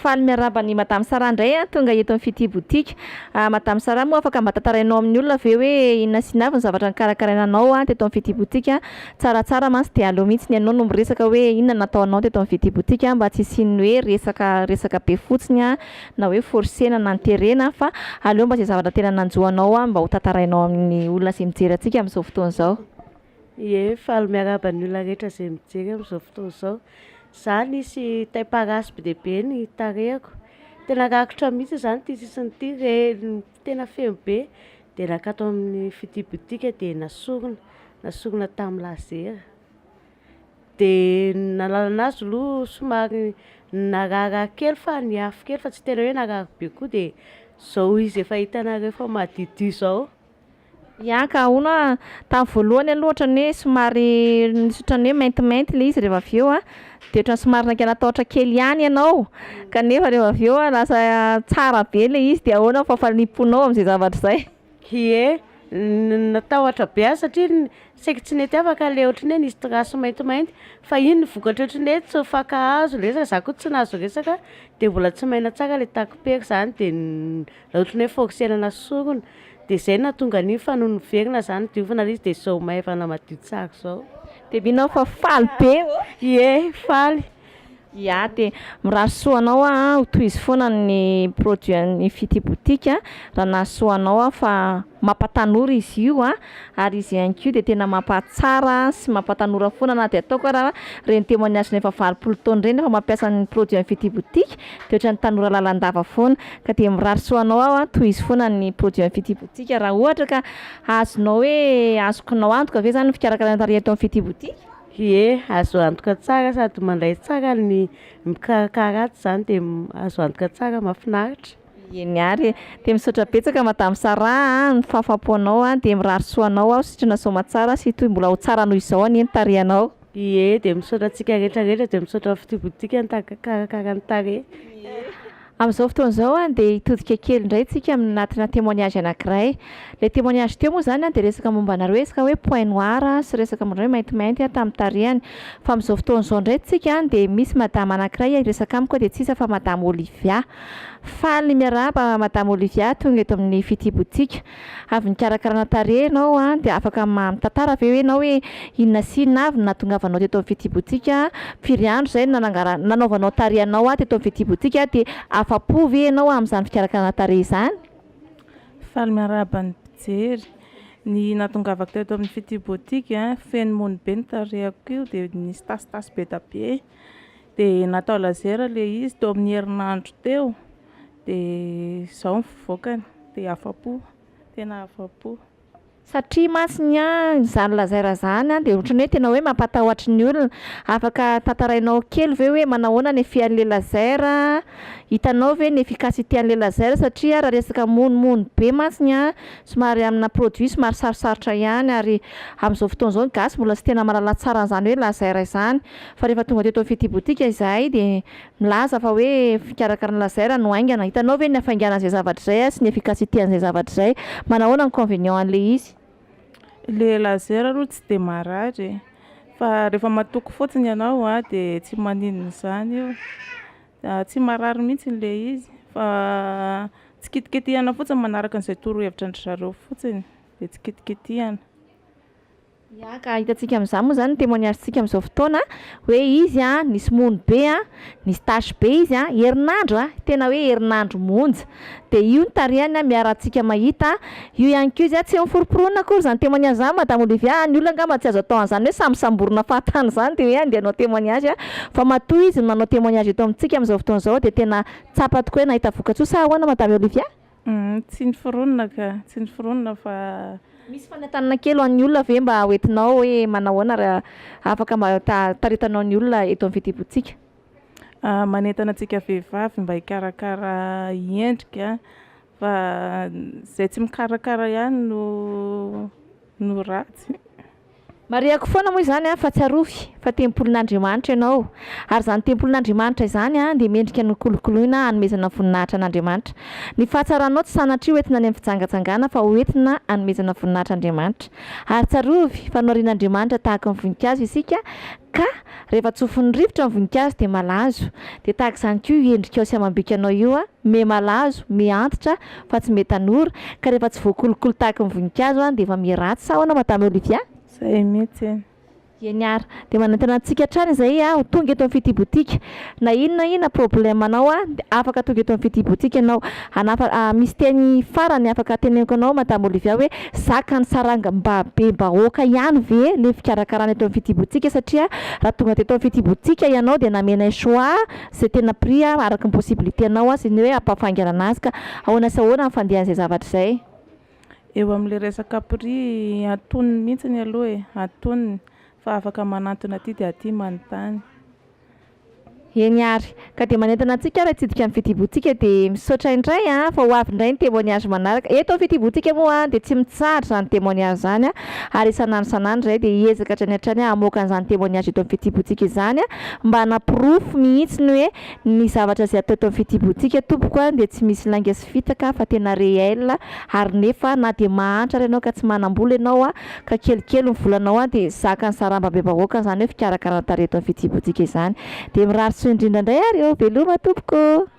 Faly miarahaba ny Madame Sara indray tonga eto amin'ny Fity Boutique. Madame Sara moa afaka mba tantarainao amin'ny olona ve hoe inona sy inona avy ny zavatra nikarakarainanao teto amin'ny Fity Boutique. Tsaratsara mantsy dia aleo mihitsy ianao no miresaka hoe inona nataonao teto amin'ny Fity Boutique mba tsy hisian'ny hoe resaka be fotsiny na hoe forcena na niterena fa aleo mba izay zavatra tena nanjoanao mba ho tantarainao amin'ny olona izay mijery antsika amin'izao fotoana izao. Ie, faly miarahaba ny olona rehetra izay mijery amin'izao fotoana izao. Za nisy tay-parasy be dia be ny tarehako. Tena rakotra mihitsy izany ity sisiny ity tena feno be. Dia nakato amin'ny Fity Boutique dia nasorona tamin'ny lazera. Dia nalalana azy aloha somary narara kely fa niafy kely fa tsy tena hoe narara be koa dia izao izy efa hitanareo fa madidio izao. Ya ka hono tamin'ny voalohany aloha ohatran'ny hoe somary nisy ohatran'ny hoe maintimainty ilay izy rehefa avy eo dia ohatran'ny somary nanka natahotra kely ihany ianao kanefa rehefa avy eo lasa tsara be ilay izy dia ahoana fafaliponao amin'izay zavatra izay. Ie, natahotra be azy satria saika tsy nety afaka ilay ohatran'ny hoe nisy traso maintimainty fa iny vokatra ohatran'ny hoe tsy fankahazo resaka za koa tsy nahazo resaka dia mbola tsy maina tsara ilay takopery izany dia ohatran'ny hoe forcena nasorona. Dia izay nahatonga an'iny fa noho niverina izany diovina ilay izy dia izao maivana madio tsara izao. Dia binao fa faly be ô. Ie, faly. Ya dia mirahasoanao ho tohizo foana ny produit ny Fity Boutique raha nahasoanao fa mampatanora izy io ary izy ihany koa dia tena mampatsara sy mampatanora foana na dia ataoko raha reny témoignage efa 20 taona ireny efa mampiasa ny produit Fity Boutique dia ohatran'ny tanora lalandava foana ka dia mirahasoanao tohizo foana ny produit Fity Boutique raha ohatra ka azonao hoe azokonao antoka ve zany ny fikarakarana tarehy eto amin'ny Fity Boutique. Ie, azo antoka tsara sady mandray tsara ny mikarakara azy izany dia azo antoka tsara mahafinaritra. Eny ary dia misaotra betsaka Madame Sara ny fahafapoanao dia mirahasoanao sitrana soma tsara sy toy mbola ho tsara noho izao ny tarehanao. Ie, dia misaotra antsika rehetrarehetra dia misaotra Fity Boutique ny karakara ny tarehy. Amin'izao fotoana izao dia hitodika kely indray tsika anatina témoignage anankiray. Ilay témoignage teo moa zany dia resaka mombanareo resaka hoe point noir sy resaka mombanareo maintimainty tamin'ny tarehany. Fa amin'izao fotoana izao indray tsika dia misy madama anankiray resaka amiko dia tsy isa fa Madame Olivia. Faly miarahaba Madame Olivia tonga eto amin'ny Fity Boutique. Avy nikarakarana tarehy ianao dia afaka mitantara ve ianao hoe inona sy inona avy nahatongavanao teto amin'ny Fity Boutique firy andro izay nanaovanao tarehanao teto amin'ny Fity Boutique dia afa-po ve ianao amin'izany fikarakarana tarehy izany? Faly miarahaba ny mpijery. Ny nahatongavako teto amin'ny Fity Boutique feno mony be ny tarehako io dia nisy tasitasy be da be dia natao lazera ilay izy teo amin'ny herinandro teo dia izao ny fivoakany dia afa-po, tena afa-po. Satria masiny izany lazaira izany dia ohatran'ny hoe tena hoe mampatahotra ny olona. Afaka tantarainao kely ve hoe manahoana ny efian'ilay lazaira, hitanao ve ny efficacité an'ilay lazaira satria raha resaka monimony be masiny somary amina produit somary sarosarotra ihany ary amin'izao fotoana izao ny gasy mbola tsy tena mahalala tsara an'izany hoe lazaira izany fa rehefa tonga teto Fity Boutique izahay dia milaza fa hoe fikarakarana lazaira no haingana. Hitanao ve ny hafainganana izay zavatra izay sy ny efficacité an'izay zavatra izay, manahoana ny inconvénient an'ilay izy? Ilay lazera aloha tsy dia marary fa rehefa matoko fotsiny ianao dia tsy maninona izany io, tsy marary mihitsy ilay izy fa tsy kitikitihana fotsiny manaraka an'izay torohevitra ny zareo fotsiny dia tsy kitikitihana. Ya ka hitantsika amin'izany moa zany ny témoignagentsika amin'izao fotoana hoe izy nisy mony be nisy tasy be izy herinandro tena hoe herinandro monja dia io ny tarehany miarantsika mahita io ihany koa izy tsy miforoporona akory izany témoignage izany Madame Olivia. Ny olona angamba tsy azo atao an'izany hoe sambosamborina fahatany izany dia hoe andeha hanao témoignage fa matoa izy manao témoignage eto amintsika amin'izao fotoana izao dia tena tsapa tokoa hoe nahita vokatsoa sa ahoana Madame Olivia? Tsy niforonina ka, tsy niforonina fa misy fanentanana kely ho an'ny olona ve mba hoentinao hoe manahoana raha afaka mba taritanao ny olona eto amin'ny Fity Boutique? Manentana antsika vehivavy mba hikarakara endrika fa izay tsy mikarakara ihany no ratsy. mariako foana moa izany a fa tsy arofy fa tempolin'Andriamanitra ianao ary zany tempolin'Andriamanitra izany a dia mendrika ny kolokoloina hanomezana voninahitra an'Andriamanitra. Ny fahatsaranao tsy sanatria hoentina any amin'ny fitsangatsangana fa hoentina hanomezana voninahitra Andriamanitra ary tsarovy fanorian'Andriamanitra tahaka ny voninkazo isika ka rehefa tsofin'ny rivotra ny voninkazo dia malazo dia tahaka izany koa endrikao sy amam-bikanao io a me malazo me antitra fa tsy me tanora ka rehefa tsy voakolokolo tahaka ny voninkazo a dia efa me ratsy sa ahoana madame Olivia? Zay mihitsy. Ianyara dia manentana antsika hatrany izay a ho tonga eto amin'ny fity-botika na inona problemanao a dia afaka tonga eto amin'ny fity-botika ianao misy teny farany afaka teneniko anao madame Olivia hoe zaka ny saranga mba be bahoaka ihany ve le fikarakarana eto amin'ny fity-botika satria raha tonga teto amin'ny fity-botika ianao dia namenay choix zay tena prix a araka ny possibilité anao a sy ny hoe ampahafaingana anazy ka ahoana sy ahoana ny fandehan'izay zavatra izay. Eo amin'ilay resaka prix antonony mihitsy ny aloha e, antonony fa afaka manantona aty dia aty manontany. Eny ary ka dia manentana antsika raha hitsidika amin'ny fity-botika dia misaotra indray a fa ho avy indray ny témoignage manaraka eto amin'ny fity-botika moa dia tsy mitsahatra izany témoignage izany a ary isan'andro izay dia hiezaka hatrany hatrany hamoaka an'izany témoignage eto amin'ny fity-botika izany a mba hanaporofo mihitsy ny hoe ny zavatra izay atao eto amin'ny fity-botika tompoko a dia tsy misy lainga sy fitaka fa tena réel ary nefa na dia mahantra ianao ka tsy manam-bola ianao a ka kelikely ny volanao a dia zaka ny saramba be bahoaka izany hoe fikarakarana tarehy eto amin'ny fity-botika izany dia mirary soa indrindra indray ary eo veloma tompoko.